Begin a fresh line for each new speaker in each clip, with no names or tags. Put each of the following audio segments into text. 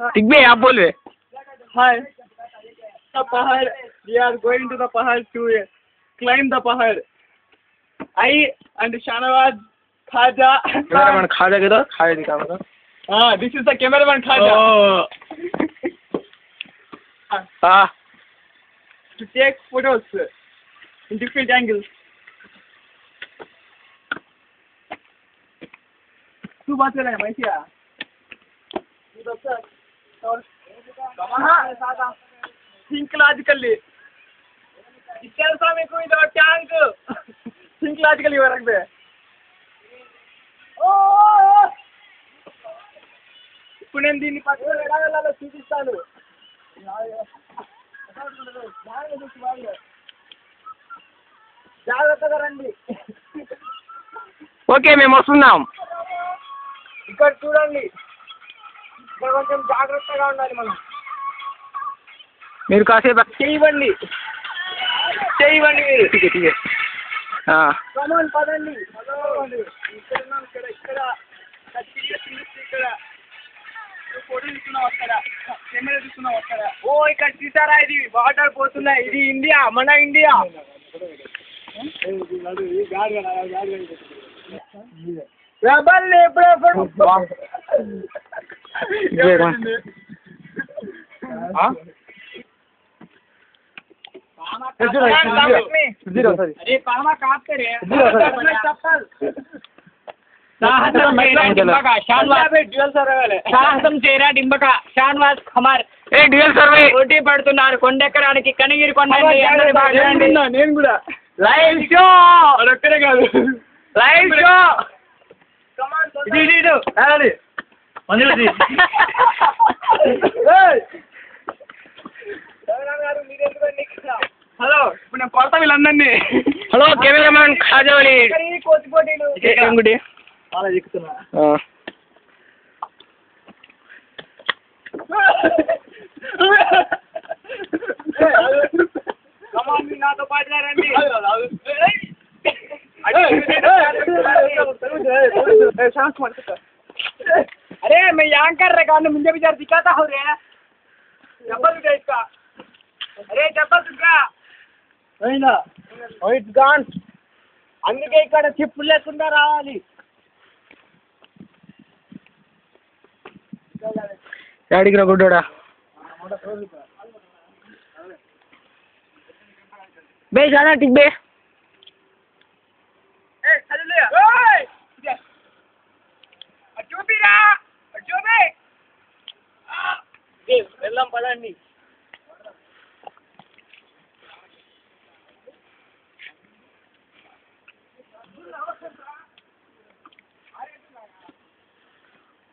टिक बे आप बोल रहे
Hi. The Pahad. We are going to the Pahad to climb the Pahad. I and Shanawaz Khaja.
Cameraman खाजा के तो खाजा दिखा मतलब
This is the cameraman Khaja.
हाँ
To take photos in different angles. तू बात कर रहा है Mysia think logically tell me कोई तो tank think logically वो रख दे ఇప్పుడు నేను దీన్ని పట్టుకొని ఎలా వెళ్ళాలో చూపిస్తాను జాగ్రత్తగా రండి
ఓకే మేము వస్తున్నాం
ఇక్కడ చూడండి ఇక్కడ కొంచెం జాగ్రత్తగా ఉండాలి మనం
మీరు కాసేపు
చేయవండి మీరు
ठीक है
కమాన్ పదండి ఇక్కడ ఉన్నాం ఇక్కడ ఇక్కడ ఫోటో తీసుకున్నాం అక్కడ కెమెరా తీసుకున్నాం అక్కడ ఇక్కడ చూసారా ఇది వాటర్ పోతున్నాయి ఇది ఇండియా మన ఇండియా రెబల్ని ఎప్పుడెప్పుడు अरे पामा काप करे चप्पल साहसम చేరా డింబక షాన్వాజ్ ఖమార్
ఏ డ్యూయల్ సర్వే
పోటీ పడుతున్నారు కొండెక్కడానికి కనిగిరి కొండండి నేను కూడా
లైవ్ షో
అదొక్కడే కాదు
లైవ్ షో
ఇది హలో ఇప్పుడు నేను కొడతా వీళ్ళందరినీ
హలో కెమెరామ్యాన్ ఖాజావలి
కోతి పోటీలు
ఇంకోటి
అలా ఎక్కుతున్నా నాతో పాటలారండి अरे मैं एंकर रखा मुझे भी जरा दिखाता हूँ रे चप्पल उठा इसका अरे चप्पल उठा इट्स गॉन అందుకే ఇక్కడ చెప్పులు లేకుండా రావాలి
యాడికి రా గుడ్డోడా బే జానా టిక్ బే
ఏ చల్లే ఓయ్ చూపిరా చూపి ఏ వెళ్దాం పదండి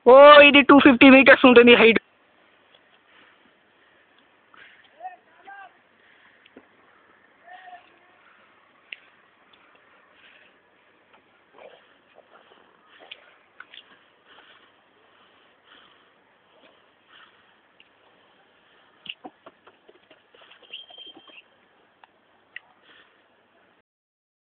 ఓ ఇది 250 మీటర్స్ ఉంటుంది హైట్